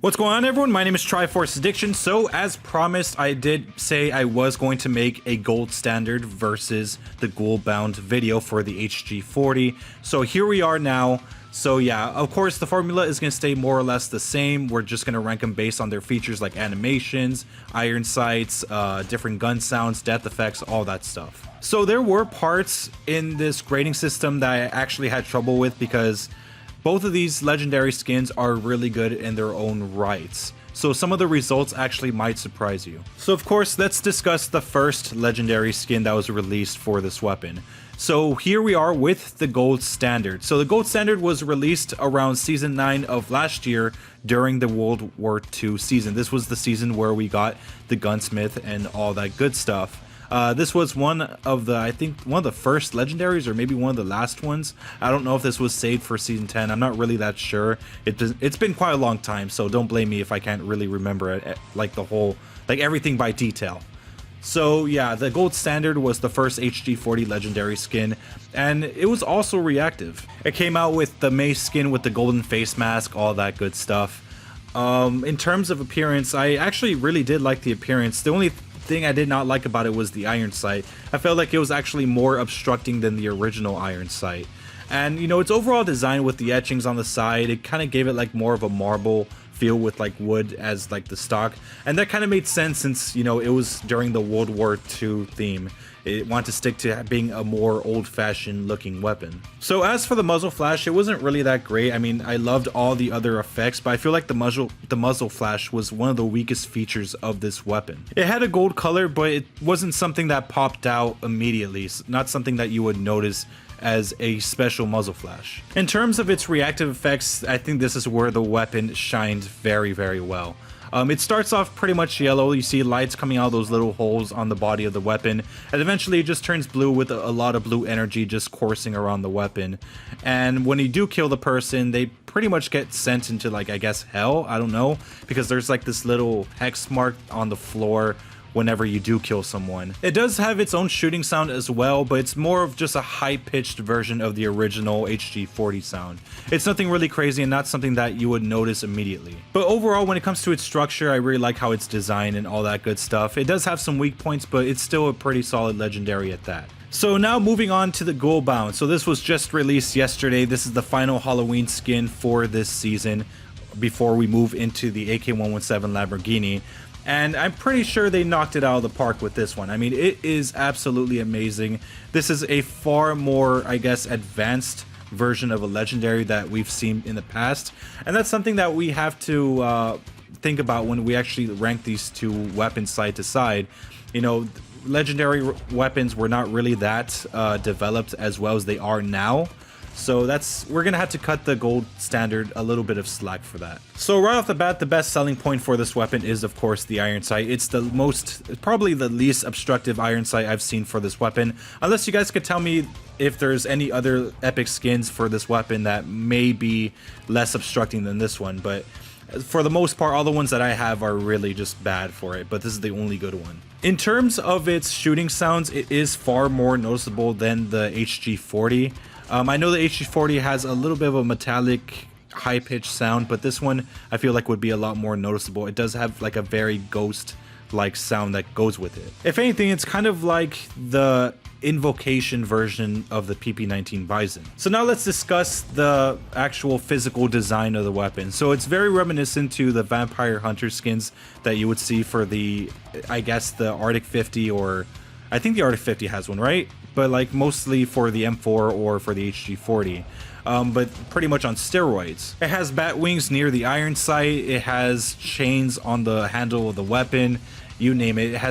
What's going on, everyone? My name is Triforce Addiction. So as promised, I did say I was going to make a gold standard versus the ghoul bound video for the HG40. So here we are now. So yeah, of course the formula is going to stay more or less the same. We're just going to rank them based on their features like animations, iron sights, different gun sounds, death effects, all that stuff. So there were parts in this grading system that I actually had trouble with because both of these legendary skins are really good in their own rights. So some of the results actually might surprise you. So of course, let's discuss the first legendary skin that was released for this weapon. So here we are with the gold standard. So the gold standard was released around season 9 of last year during the World War II season. This was the season where we got the gunsmith and all that good stuff. This was one of the, I think, one of the first legendaries, or maybe one of the last ones. I don't know if this was saved for season 10. I'm not really that sure. It's been quite a long time, so don't blame me if I can't really remember it, like the whole, like everything by detail. So yeah, the gold standard was the first HG40 legendary skin, and it was also reactive. It came out with the mace skin with the golden face mask, all that good stuff. In terms of appearance, I actually really did like the appearance. The only thing I did not like about it was the iron sight. I felt like it was actually more obstructing than the original iron sight. And you know, its overall design with the etchings on the side, it kind of gave it like more of a marble feel with like wood as like the stock, and that kind of made sense since, you know, it was during the World War II theme. It wanted to stick to being a more old-fashioned looking weapon. So as for the muzzle flash, it wasn't really that great. I mean, I loved all the other effects, but I feel like the muzzle flash was one of the weakest features of this weapon. It had a gold color, but it wasn't something that popped out immediately. It's not something that you would notice as a special muzzle flash. In terms of its reactive effects, I think this is where the weapon shined very, very well. It starts off pretty much yellow. You see lights coming out of those little holes on the body of the weapon, and eventually it just turns blue with a lot of blue energy just coursing around the weapon. And when you do kill the person, they pretty much get sent into, like, I guess hell, I don't know, because there's like this little hex mark on the floor whenever you do kill someone. It does have its own shooting sound as well, but it's more of just a high-pitched version of the original HG40 sound. It's nothing really crazy and not something that you would notice immediately. But overall, when it comes to its structure, I really like how it's designed and all that good stuff. It does have some weak points, but it's still a pretty solid legendary at that. So now moving on to the ghoul bound. So this was just released yesterday. This is the final Halloween skin for this season before we move into the AK-117 Lamborghini. And I'm pretty sure they knocked it out of the park with this one. I mean, it is absolutely amazing. This is a far more, I guess, advanced version of a legendary that we've seen in the past. And that's something that we have to think about when we actually rank these two weapons side to side. You know, legendary weapons were not really that developed as well as they are now. So we're gonna have to cut the gold standard a little bit of slack for that. So right off the bat, the best selling point for this weapon is of course the iron sight. It's probably the least obstructive iron sight I've seen for this weapon. Unless you guys could tell me if there's any other epic skins for this weapon that may be less obstructing than this one, but for the most part, all the ones that I have are really just bad for it, but this is the only good one. In terms of its shooting sounds, it is far more noticeable than the HG40. I know the HG40 has a little bit of a metallic, high-pitched sound, but this one I feel like would be a lot more noticeable. It does have like a very ghost-like sound that goes with it. If anything, it's kind of like the invocation version of the PP19 Bison. So now let's discuss the actual physical design of the weapon. So it's very reminiscent to the Vampire Hunter skins that you would see for the, I guess, the Arctic 50, or I think the Arctic 50 has one, right? But like mostly for the M4 or for the HG40, but pretty much on steroids. It has bat wings near the iron sight. It has chains on the handle of the weapon. You name it.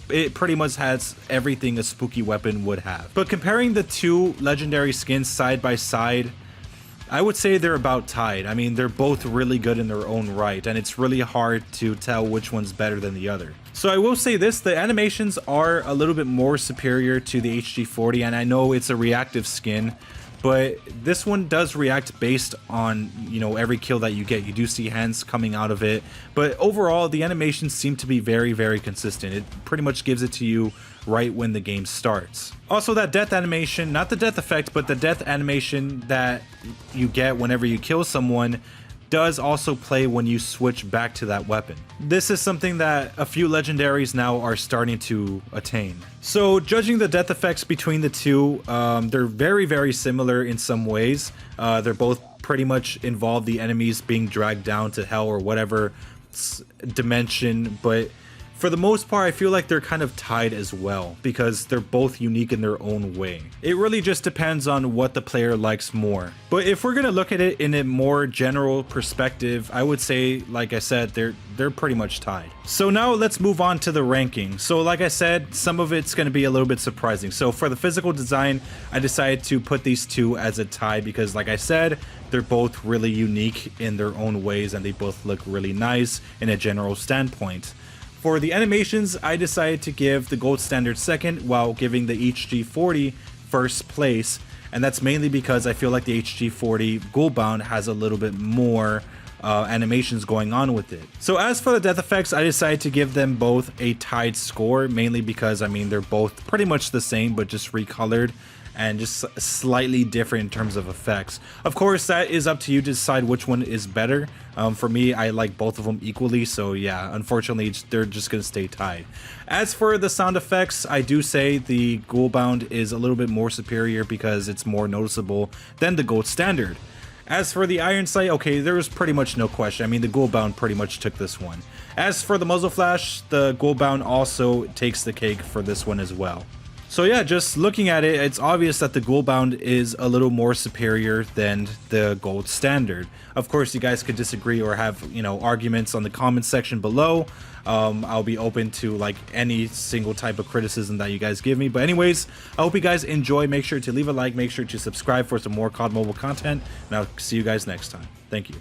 It pretty much has everything a spooky weapon would have. But comparing the two legendary skins side by side, I would say they're about tied. I mean, they're both really good in their own right, and it's really hard to tell which one's better than the other. So I will say this, the animations are a little bit more superior to the HG40, and I know it's a reactive skin, but this one does react based on, you know, every kill that you get. You do see hands coming out of it, but overall the animations seem to be very, very consistent. It pretty much gives it to you right when the game starts. Also, that death animation, not the death effect, but the death animation that you get whenever you kill someone, does also play when you switch back to that weapon. This is something that a few legendaries now are starting to attain. So judging the death effects between the two, they're very similar in some ways. They're both pretty much involve the enemies being dragged down to hell or whatever dimension, but for the most part, I feel like they're kind of tied as well because they're both unique in their own way. It really just depends on what the player likes more. But if we're gonna look at it in a more general perspective, I would say, like I said, they're pretty much tied. So now let's move on to the ranking. So like I said, some of it's gonna be a little bit surprising. So for the physical design, I decided to put these two as a tie because like I said, they're both really unique in their own ways and they both look really nice in a general standpoint. For the animations, I decided to give the gold standard second while giving the HG40 first place, and that's mainly because I feel like the HG40 Ghoul-bound has a little bit more animations going on with it. So as for the death effects, I decided to give them both a tied score, mainly because I mean they're both pretty much the same but just recolored and just slightly different in terms of effects. Of course, that is up to you to decide which one is better. For me, I like both of them equally, so yeah, unfortunately, they're just gonna stay tied. As for the sound effects, I do say the Ghoul-bound is a little bit more superior because it's more noticeable than the gold standard. As for the Iron Sight, okay, there was pretty much no question. I mean, the Ghoul-bound pretty much took this one. As for the Muzzle Flash, the Ghoul-bound also takes the cake for this one as well. So yeah, just looking at it, it's obvious that the Ghoul-bound is a little more superior than the gold standard. Of course, you guys could disagree or have, you know, arguments on the comments section below. I'll be open to like any single type of criticism that you guys give me. But anyways, I hope you guys enjoy. Make sure to leave a like, make sure to subscribe for some more COD mobile content, and I'll see you guys next time. Thank you.